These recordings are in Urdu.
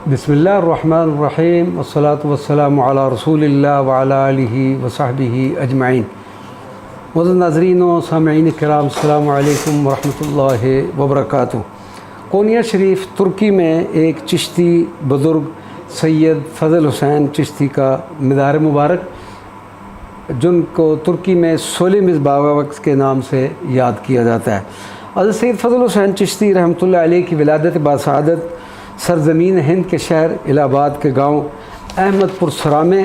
بسم اللہ الرحمن الرحیم والصلاة والسلام علی رسول اللہ وعلی آلہ وصحبہ اجمعین۔ معزز ناظرین و سامعین کرام، السلام علیکم ورحمۃ اللہ وبرکاتہ۔ قونیہ شریف ترکی میں ایک چشتی بزرگ سید فضل حسین چشتی کا مزار مبارک، جن کو ترکی میں سول مصباح وقت کے نام سے یاد کیا جاتا ہے۔ حضرت سید فضل حسین چشتی رحمۃ اللہ علیہ کی ولادت باسعادت سرزمین ہند کے شہر الہ آباد کے گاؤں احمد پور سرامے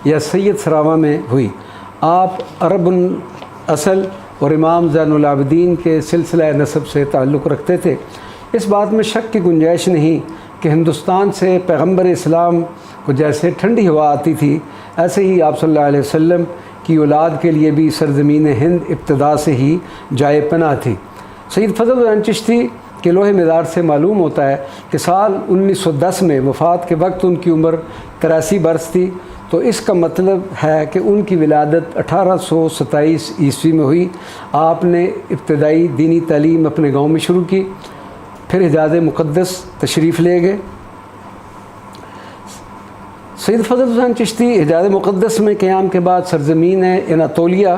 یا سید سراواں میں ہوئی۔ آپ عرب اصل اور امام زین العابدین کے سلسلہ نسب سے تعلق رکھتے تھے۔ اس بات میں شک کی گنجائش نہیں کہ ہندوستان سے پیغمبر اسلام کو جیسے ٹھنڈی ہوا آتی تھی، ایسے ہی آپ صلی اللہ علیہ وسلم کی اولاد کے لیے بھی سرزمین ہند ابتدا سے ہی جائے پناہ تھی۔ سید فضل حسین چشتی کے لوح مزار سے معلوم ہوتا ہے کہ سال 1910 میں وفات کے وقت ان کی عمر 83 برس تھی، تو اس کا مطلب ہے کہ ان کی ولادت 1827 عیسوی میں ہوئی۔ آپ نے ابتدائی دینی تعلیم اپنے گاؤں میں شروع کی، پھر حجاز مقدس تشریف لے گئے۔ سید فضل حسین چشتی حجاز مقدس میں قیام کے بعد سرزمین اناطولیہ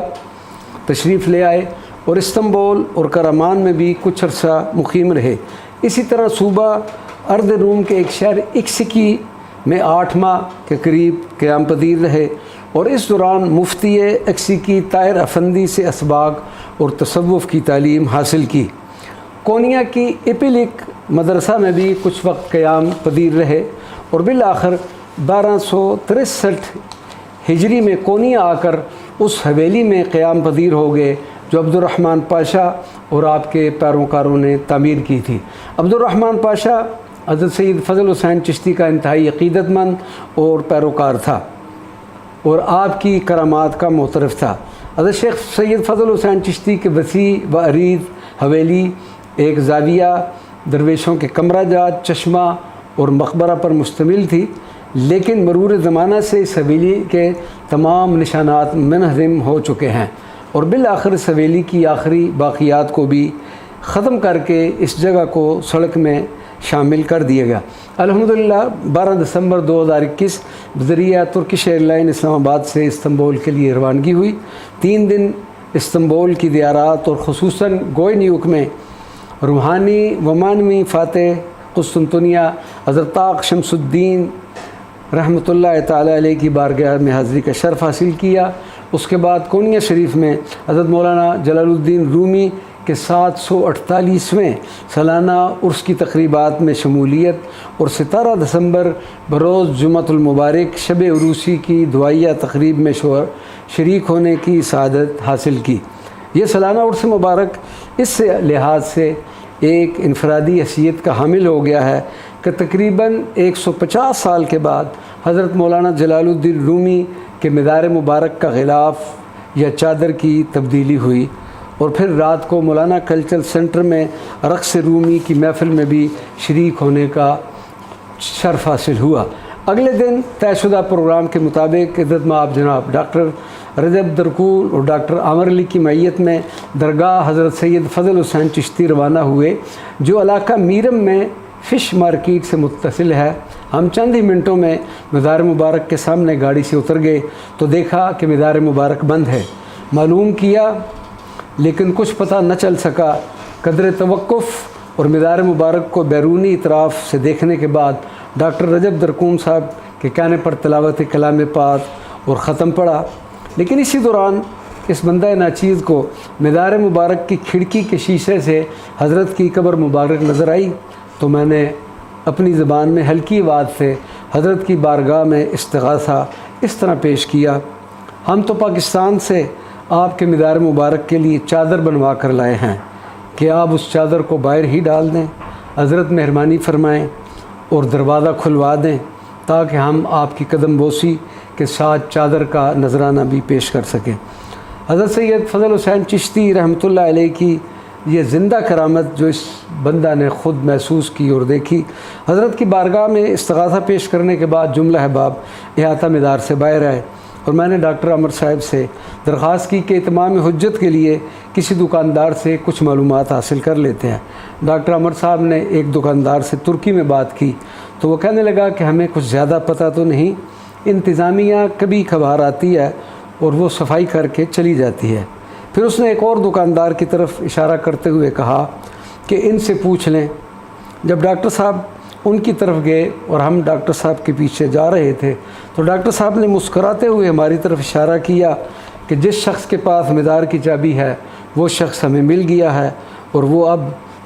تشریف لے آئے اور استنبول اور کرمان میں بھی کچھ عرصہ مقیم رہے۔ اسی طرح صوبہ ارد روم کے ایک شہر اکسکی میں 8 ماہ کے قریب قیام پذیر رہے اور اس دوران مفتی اکسکی طاہر افندی سے اسباق اور تصوف کی تعلیم حاصل کی۔ قونیہ کی ایپیلک مدرسہ میں بھی کچھ وقت قیام پذیر رہے اور بالآخر 1263 ہجری میں قونیہ آ کر اس حویلی میں قیام پذیر ہو گئے جو عبد الرحمن پاشا اور آپ کے پیروکاروں نے تعمیر کی تھی۔ عبد الرحمن پاشا حضرت سید فضل حسین چشتی کا انتہائی عقیدت مند اور پیروکار تھا اور آپ کی کرامات کا معترف تھا۔ حضرت شیخ سید فضل حسین چشتی کے وسیع و عریض حویلی ایک زاویہ، درویشوں کے کمرہ جات، چشمہ اور مقبرہ پر مشتمل تھی، لیکن مرور زمانہ سے اس حویلی کے تمام نشانات منہدم ہو چکے ہیں اور بالآخر اس حویلی کی آخری باقیات کو بھی ختم کر کے اس جگہ کو سڑک میں شامل کر دیا گیا۔ الحمدللہ 12 دسمبر 2021 بذریعہ ترکش ایئر لائن اسلام آباد سے استنبول کے لیے روانگی ہوئی۔ 3 دن استنبول کی زیارات اور خصوصاً گوئے نیوک میں روحانی و معنوی فاتح قسطنطنیہ حضرت طاق شمس الدین رحمۃ اللہ تعالیٰ علیہ کی بارگاہ میں حاضری کا شرف حاصل کیا۔ اس کے بعد قونیہ شریف میں حضرت مولانا جلال الدین رومی کے 748ویں سالانہ عرس کی تقریبات میں شمولیت اور 17 دسمبر بروز جمعۃ المبارک شب عروسی کی دعائیہ تقریب میں شریک ہونے کی سعادت حاصل کی۔ یہ سالانہ عرس مبارک اس لحاظ سے ایک انفرادی حیثیت کا حامل ہو گیا ہے کہ تقریباً 150 سال کے بعد حضرت مولانا جلال الدین رومی کہ مزار مبارک کا غلاف یا چادر کی تبدیلی ہوئی اور پھر رات کو مولانا کلچرل سینٹر میں رقص رومی کی محفل میں بھی شریک ہونے کا شرف حاصل ہوا۔ اگلے دن طے شدہ پروگرام کے مطابق عزت مآب جناب ڈاکٹر رجب درکول اور ڈاکٹر عامر علی کی معیت میں درگاہ حضرت سید فضل حسین چشتی روانہ ہوئے، جو علاقہ میرم میں فش مارکیٹ سے متصل ہے۔ ہم چند ہی منٹوں میں مزار مبارک کے سامنے گاڑی سے اتر گئے تو دیکھا کہ مزار مبارک بند ہے۔ معلوم کیا لیکن کچھ پتہ نہ چل سکا۔ قدر توقف اور مزار مبارک کو بیرونی اطراف سے دیکھنے کے بعد ڈاکٹر رجب درکوم صاحب کے کہنے پر تلاوت کلام پاک اور ختم پڑا، لیکن اسی دوران اس بندہ ناچیز کو مزار مبارک کی کھڑکی کے شیشے سے حضرت کی قبر مبارک نظر آئی، تو میں نے اپنی زبان میں ہلکی آواز سے حضرت کی بارگاہ میں استغاثہ اس طرح پیش کیا: ہم تو پاکستان سے آپ کے مزار مبارک کے لیے چادر بنوا کر لائے ہیں کہ آپ اس چادر کو باہر ہی ڈال دیں۔ حضرت مہربانی فرمائیں اور دروازہ کھلوا دیں تاکہ ہم آپ کی قدم بوسی کے ساتھ چادر کا نذرانہ بھی پیش کر سکیں۔ حضرت سید فضل حسین چشتی رحمۃ اللہ علیہ کی یہ زندہ کرامت جو اس بندہ نے خود محسوس کی اور دیکھی۔ حضرت کی بارگاہ میں استغاثہ پیش کرنے کے بعد جملہ احباب احاطہ مزار سے باہر آئے اور میں نے ڈاکٹر عمر صاحب سے درخواست کی کہ اتمام حجت کے لیے کسی دکاندار سے کچھ معلومات حاصل کر لیتے ہیں۔ ڈاکٹر عمر صاحب نے ایک دکاندار سے ترکی میں بات کی تو وہ کہنے لگا کہ ہمیں کچھ زیادہ پتہ تو نہیں، انتظامیہ کبھی کبھار آتی ہے اور وہ صفائی کر کے چلی جاتی ہے۔ پھر اس نے ایک اور دکاندار کی طرف اشارہ کرتے ہوئے کہا کہ ان سے پوچھ لیں۔ جب ڈاکٹر صاحب ان کی طرف گئے اور ہم ڈاکٹر صاحب کے پیچھے جا رہے تھے تو ڈاکٹر صاحب نے مسکراتے ہوئے ہماری طرف اشارہ کیا کہ جس شخص کے پاس مدار کی چابی ہے وہ شخص ہمیں مل گیا ہے اور وہ اب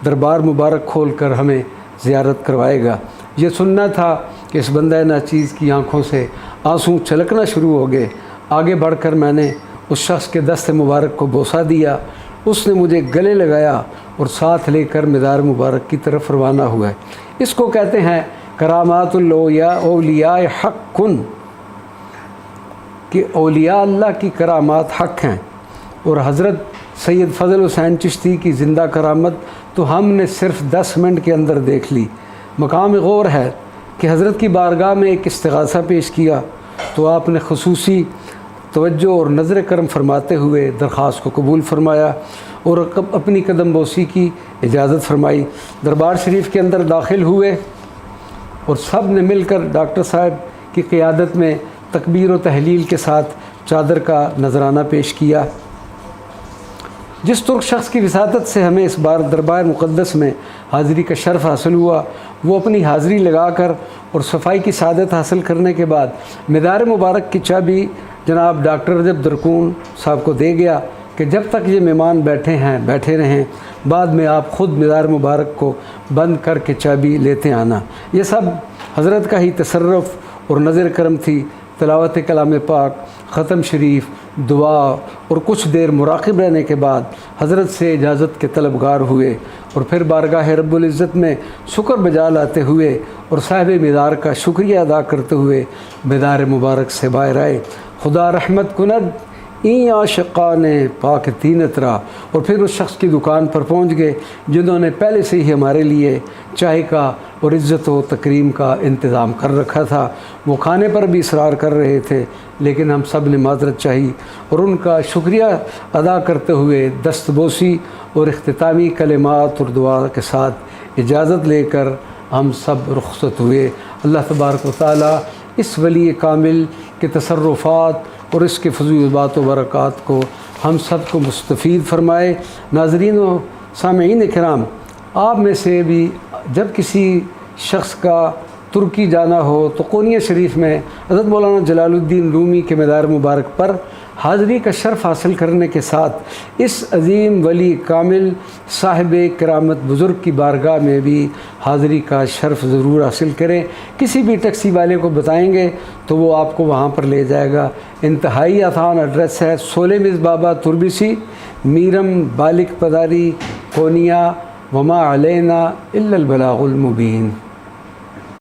دربار مبارک کھول کر ہمیں زیارت کروائے گا۔ یہ سننا تھا کہ اس بندہ ناچیز کی آنکھوں سے آنسو چھلکنا شروع ہو گئے۔ آگے بڑھ کر میں نے اس شخص کے دست مبارک کو بوسہ دیا، اس نے مجھے گلے لگایا اور ساتھ لے کر مدار مبارک کی طرف روانہ ہوا ہے۔ اس کو کہتے ہیں کرامات اولیاء حق کن، کہ اولیاء اللہ کی کرامات حق ہیں۔ اور حضرت سید فضل حسین چشتی کی زندہ کرامت تو ہم نے صرف 10 منٹ کے اندر دیکھ لی۔ مقام غور ہے کہ حضرت کی بارگاہ میں ایک استغاثہ پیش کیا تو آپ نے خصوصی توجہ اور نظر کرم فرماتے ہوئے درخواست کو قبول فرمایا اور اپنی قدم بوسی کی اجازت فرمائی۔ دربار شریف کے اندر داخل ہوئے اور سب نے مل کر ڈاکٹر صاحب کی قیادت میں تکبیر و تحلیل کے ساتھ چادر کا نذرانہ پیش کیا۔ جس ترک شخص کی وساطت سے ہمیں اس بار دربار مقدس میں حاضری کا شرف حاصل ہوا، وہ اپنی حاضری لگا کر اور صفائی کی سعادت حاصل کرنے کے بعد مدار مبارک کی چابی جناب ڈاکٹر رجب درکون صاحب کو دے گیا کہ جب تک یہ مہمان بیٹھے ہیں بیٹھے رہیں، بعد میں آپ خود مدار مبارک کو بند کر کے چابی لیتے آنا۔ یہ سب حضرت کا ہی تصرف اور نظر کرم تھی۔ تلاوت کلام پاک، ختم شریف، دعا اور کچھ دیر مراقب رہنے کے بعد حضرت سے اجازت کے طلبگار ہوئے اور پھر بارگاہ رب العزت میں شکر بجا لاتے ہوئے اور صاحب مدار کا شکریہ ادا کرتے ہوئے مدار مبارک سے باہر آئے۔ خدا رحمت کند این عاشقان پاک تینت را، اور پھر اس شخص کی دکان پر پہنچ گئے جنہوں نے پہلے سے ہی ہمارے لیے چائے کا اور عزت و تکریم کا انتظام کر رکھا تھا۔ وہ کھانے پر بھی اصرار کر رہے تھے لیکن ہم سب نے معذرت چاہی اور ان کا شکریہ ادا کرتے ہوئے دستبوسی اور اختتامی کلمات اور دعا کے ساتھ اجازت لے کر ہم سب رخصت ہوئے۔ اللہ تبارک و تعالیٰ اس ولی کامل کے تصرفات اور اس کے فضیلات و برکات کو ہم سب کو مستفید فرمائے۔ ناظرین و سامعین کرام، آپ میں سے بھی جب کسی شخص کا ترکی جانا ہو تو قونیہ شریف میں حضرت مولانا جلال الدین رومی کے مدار مبارک پر حاضری کا شرف حاصل کرنے کے ساتھ اس عظیم ولی کامل صاحب کرامت بزرگ کی بارگاہ میں بھی حاضری کا شرف ضرور حاصل کریں۔ کسی بھی ٹیکسی والے کو بتائیں گے تو وہ آپ کو وہاں پر لے جائے گا۔ انتہائی آسان ایڈریس ہے 16 مز بابا تربیسی، میرم بالک پداری، قونیہ، وما علینا الا البلاغ المبین۔